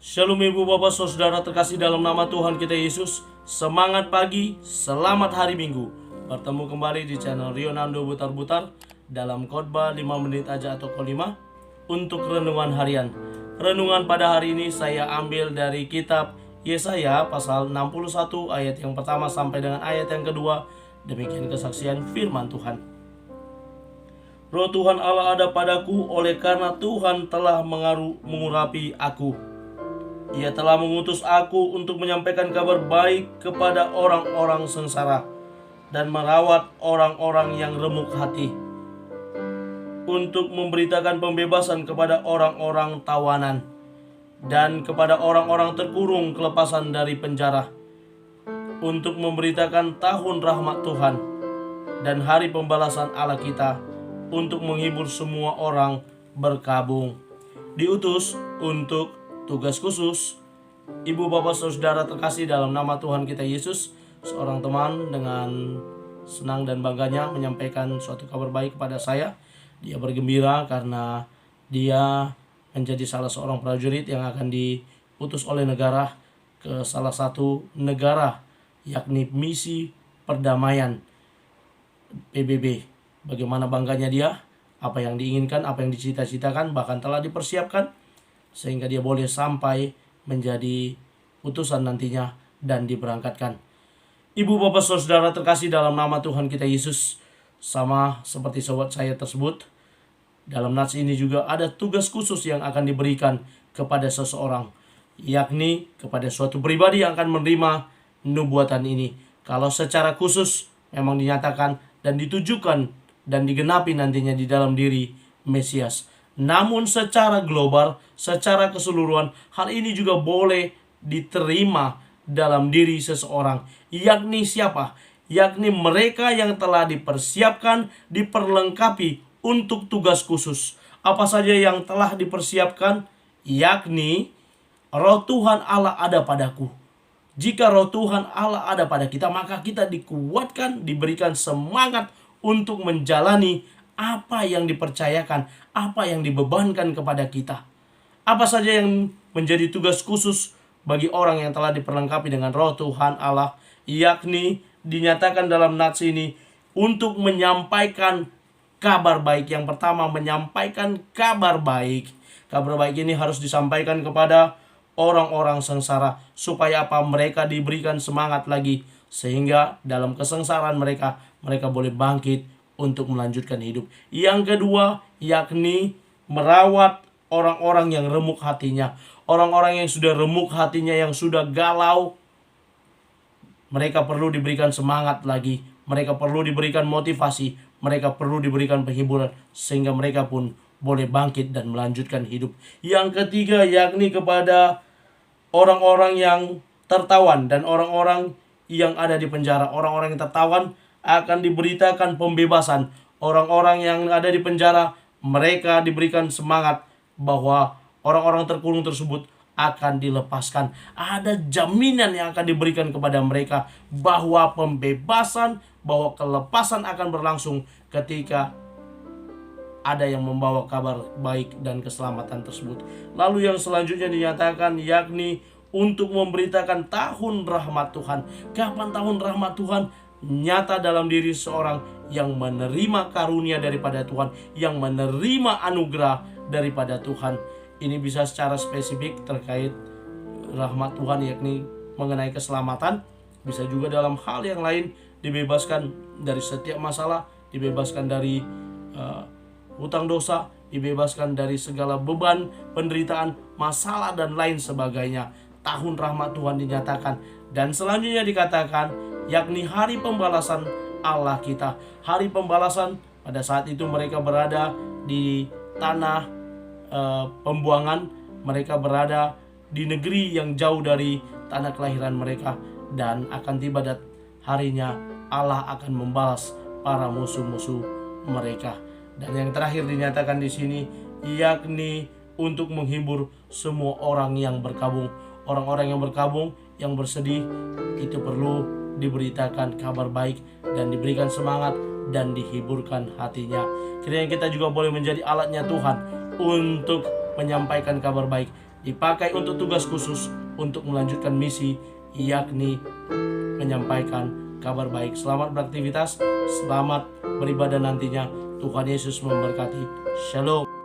Shalom ibu bapak saudara terkasih dalam nama Tuhan kita Yesus. Semangat pagi, selamat hari Minggu. Bertemu kembali di channel Rionando Butar-Butar dalam khotbah 5 menit aja atau kelima untuk renungan harian. Renungan pada hari ini saya ambil dari kitab Yesaya pasal 61 ayat yang pertama sampai dengan ayat yang kedua. Demikian kesaksian firman Tuhan. Roh Tuhan Allah ada padaku, oleh karena Tuhan telah mengurapi aku. Ia telah mengutus aku untuk menyampaikan kabar baik kepada orang-orang sengsara dan merawat orang-orang yang remuk hati, untuk memberitakan pembebasan kepada orang-orang tawanan dan kepada orang-orang terkurung kelepasan dari penjara, untuk memberitakan tahun rahmat Tuhan dan hari pembalasan Allah kita, untuk menghibur semua orang berkabung. Diutus untuk tugas khusus. Ibu bapak saudara terkasih dalam nama Tuhan kita Yesus, seorang teman dengan senang dan bangganya menyampaikan suatu kabar baik kepada saya. Dia bergembira karena dia menjadi salah seorang prajurit yang akan diutus oleh negara ke salah satu negara, yakni misi perdamaian PBB. Bagaimana bangganya dia, apa yang diinginkan, apa yang dicita-citakan, bahkan telah dipersiapkan sehingga dia boleh sampai menjadi utusan nantinya dan diberangkatkan. Ibu bapak saudara terkasih dalam nama Tuhan kita Yesus, sama seperti sobat saya tersebut, dalam nats ini juga ada tugas khusus yang akan diberikan kepada seseorang, yakni kepada suatu pribadi yang akan menerima nubuatan ini. Kalau secara khusus memang dinyatakan dan ditujukan dan digenapi nantinya di dalam diri Mesias. Namun secara global, secara keseluruhan, hal ini juga boleh diterima dalam diri seseorang. Yakni siapa? Yakni mereka yang telah dipersiapkan, diperlengkapi untuk tugas khusus. Apa saja yang telah dipersiapkan? Yakni Roh Tuhan Allah ada padaku. Jika Roh Tuhan Allah ada pada kita, maka kita dikuatkan, diberikan semangat untuk menjalani apa yang dipercayakan, apa yang dibebankan kepada kita. Apa saja yang menjadi tugas khusus bagi orang yang telah diperlengkapi dengan Roh Tuhan Allah, yakni dinyatakan dalam nats ini untuk menyampaikan kabar baik. Yang pertama, menyampaikan kabar baik. Kabar baik ini harus disampaikan kepada orang-orang sengsara, supaya apa? Mereka diberikan semangat lagi, sehingga dalam kesengsaraan mereka boleh bangkit untuk melanjutkan hidup. Yang kedua, yakni merawat orang-orang yang remuk hatinya. Orang-orang yang sudah remuk hatinya, yang sudah galau, mereka perlu diberikan semangat lagi. Mereka perlu diberikan motivasi. Mereka perlu diberikan penghiburan, sehingga mereka pun boleh bangkit dan melanjutkan hidup. Yang ketiga, yakni kepada orang-orang yang tertawan dan orang-orang yang ada di penjara. Orang-orang yang tertawan akan diberitakan pembebasan. Orang-orang yang ada di penjara, mereka diberikan semangat bahwa orang-orang terkurung tersebut akan dilepaskan. Ada jaminan yang akan diberikan kepada mereka bahwa pembebasan, bahwa kelepasan akan berlangsung ketika ada yang membawa kabar baik dan keselamatan tersebut. Lalu yang selanjutnya dinyatakan, yakni untuk memberitakan tahun rahmat Tuhan. Kapan tahun rahmat Tuhan? Nyata dalam diri seorang yang menerima karunia daripada Tuhan, yang menerima anugerah daripada Tuhan. Ini bisa secara spesifik terkait rahmat Tuhan, yakni mengenai keselamatan. Bisa juga dalam hal yang lain, dibebaskan dari setiap masalah, dibebaskan dari hutang dosa, dibebaskan dari segala beban, penderitaan, masalah dan lain sebagainya. Tahun rahmat Tuhan dinyatakan. Dan selanjutnya dikatakan, yakni hari pembalasan Allah kita. Hari pembalasan, pada saat itu mereka berada di tanah pembuangan. Mereka berada di negeri yang jauh dari tanah kelahiran mereka. Dan akan tiba harinya Allah akan membalas para musuh-musuh mereka. Dan yang terakhir dinyatakan di sini, yakni untuk menghibur semua orang yang berkabung. Orang-orang yang berkabung, yang bersedih, itu perlu diberitakan kabar baik dan diberikan semangat dan dihiburkan hatinya. Kiranya kita juga boleh menjadi alatnya Tuhan untuk menyampaikan kabar baik, dipakai untuk tugas khusus untuk melanjutkan misi, yakni menyampaikan kabar baik. Selamat beraktivitas, selamat beribadah nantinya. Tuhan Yesus memberkati. Shalom.